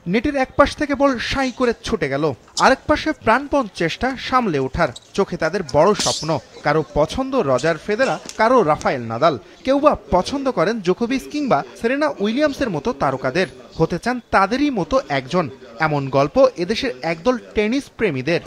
নেটের এক পাশ থেকে বল সাই করে ছুটে গেল, আরেক পাশে প্রাণপণ চেষ্টা সামলে ওঠার। চোখে তাদের বড় স্বপ্ন, কারো পছন্দ রজার ফেদেরা, কারো রাফায়েল নাদাল, কেউ বা পছন্দ করেন জোকোভিচ কিংবা সেরেনা উইলিয়ামসের মতো তারকাদের। হতে চান তাদেরই মতো একজন, এমন গল্প এদেশের একদল টেনিস প্রেমীদের।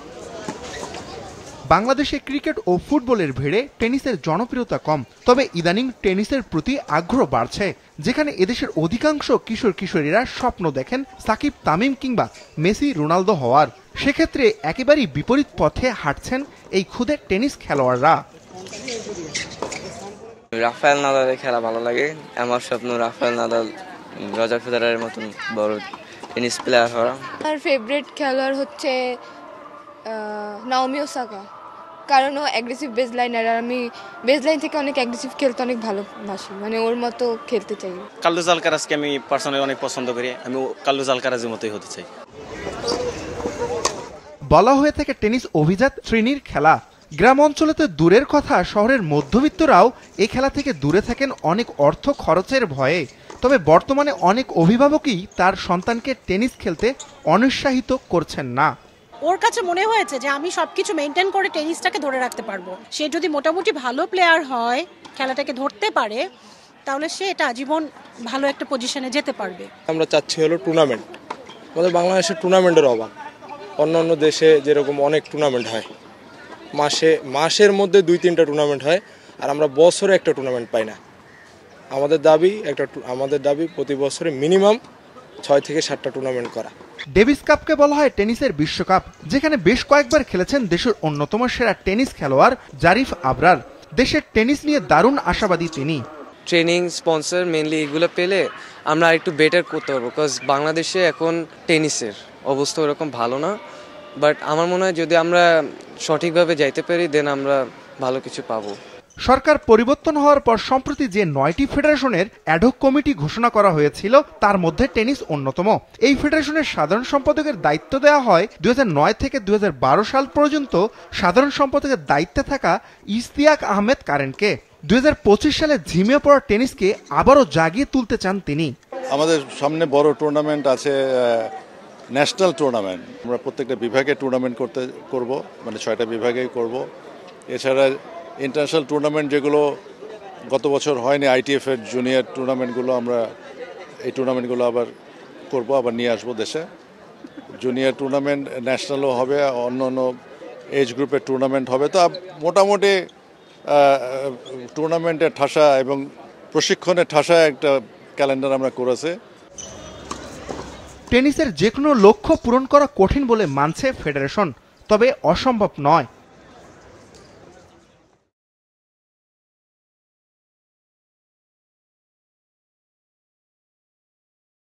বাংলাদেশে ক্রিকেট ও ফুটবলের ভিড়ে টেনিসের জনপ্রিয়তা কম, তবে ইদানিং টেনিসের প্রতি আগ্রহ বাড়ছে। যেখানে এদেশের অধিকাংশ কিশোর কিশোরীরা স্বপ্ন দেখেন সাকিব তামিম কিংবা মেসি রোনালদো হওয়ার, সেক্ষেত্রে একেবারেই বিপরীত পথে হাঁটছেন এই খুদে টেনিস খেলোয়াড়রা। রাফায়েল নাদালের খেলা ভালো লাগে। আমার স্বপ্ন রাফায়েল নাদাল, রজার ফেদেরারের মতন বড় টেনিস প্লেয়ার হওয়া। আমার ফেভারিট খেলোয়াড় হচ্ছে নাওমি ওসাকা, কারণ ও অ্যাগ্রেসিভ বেসলাইনার, আর আমি বেসলাইন থেকে অনেক অ্যাগ্রেসিভ খেলতে অনেক ভালোবাসি, মানে ওর মতো খেলতে চাই। কার্লোস আলকারাজকে আমি পার্সোনালি অনেক পছন্দ করি, আমি কার্লোস আলকারাজের মতোই হতে চাই। বলা হয়ে থাকে টেনিস অভিজাত শ্রেণীর খেলা। গ্রাম অঞ্চলে তো দূরের কথা, শহরের মধ্যবিত্তরাও এই খেলা থেকে দূরে থাকেন অনেক অর্থ খরচের ভয়ে। তবে বর্তমানে অনেক অভিভাবকই তার সন্তানকে টেনিস খেলতে অনুৎসাহিত করছেন না। ওর কাছে মনে হয়েছে যে আমি সবকিছু মেনটেন করে টেনিসটাকে ধরে রাখতে পারবো। সে যদি মোটামুটি ভালো প্লেয়ার হয়, খেলাটাকে ধরতে পারে, তাহলে সে এটা আজীবন ভালো একটা পজিশনে যেতে পারবে। আমরা চাচ্ছি হলো টুর্নামেন্ট। আমাদের বাংলাদেশের টুর্নামেন্টের অভাব। অন্যান্য দেশে যেরকম অনেক টুর্নামেন্ট হয়, মাসের মধ্যে 2-3টা টুর্নামেন্ট হয়, আর আমরা বছরে একটা টুর্নামেন্ট পাই না। আমাদের দাবি প্রতি বছরে মিনিমাম 6 থেকে 7টা টুর্নামেন্ট করা। ডেভিস কাপকে বলা হয় টেনিসের বিশ্বকাপ, যেখানে বেশ কয়েকবার খেলেছেন দেশের অন্যতম সেরা টেনিস খেলোয়াড় জারিফ আবরার। দেশের টেনিস নিয়ে দারুণ আশাবাদী তিনি। ট্রেনিং স্পন্সর মেনলি এগুলো পেলে আমরা একটু বেটার করতে পারবো, বিকজ বাংলাদেশে এখন টেনিসের অবস্থা ওরকম ভালো না। বাট আমার মনে হয় যদি আমরা সঠিকভাবে যাইতে পারি, দেন আমরা ভালো কিছু পাবো। সরকার পরিবর্তন হওয়ার পর সম্প্রতি যে 9টি ফেডারেশনের অ্যাডহক কমিটি ঘোষণা করা হয়েছিল, তার মধ্যে টেনিস অন্যতম। এই ফেডারেশনের সাধারণ সম্পাদকের দায়িত্ব দেওয়া হয় 2009 থেকে 2012 সাল পর্যন্ত সাধারণ সম্পাদকের দায়িত্বে থাকা ইশতিয়াক আহমেদ কারেনকে। 2025 সালে ঝিমিয়ে পড়া টেনিসকে আবারও জাগিয়ে তুলতে চান তিনি। আমাদের সামনে বড় টুর্নামেন্ট আছে, ন্যাশনাল টুর্নামেন্ট। আমরা প্রত্যেকটা বিভাগে টুর্নামেন্ট করব, মানে 6টা বিভাগেই করব। এছাড়া ইন্টারন্যাশনাল টুর্নামেন্ট যেগুলো গত বছর হয়নি, ITF এর জুনিয়র টুর্নামেন্টগুলো, আমরা এই টুর্নামেন্টগুলো আবার করব, আবার নিয়ে আসবো দেশে। জুনিয়র টুর্নামেন্ট ন্যাশনালও হবে, অন্য অন্য এজ গ্রুপের টুর্নামেন্ট হবে। তো মোটামুটি টুর্নামেন্টের ঠাসা এবং প্রশিক্ষণের ঠাসা একটা ক্যালেন্ডার আমরা করেছি। টেনিসের যে কোনো লক্ষ্য পূরণ করা কঠিন বলে মানছে ফেডারেশন, তবে অসম্ভব নয়।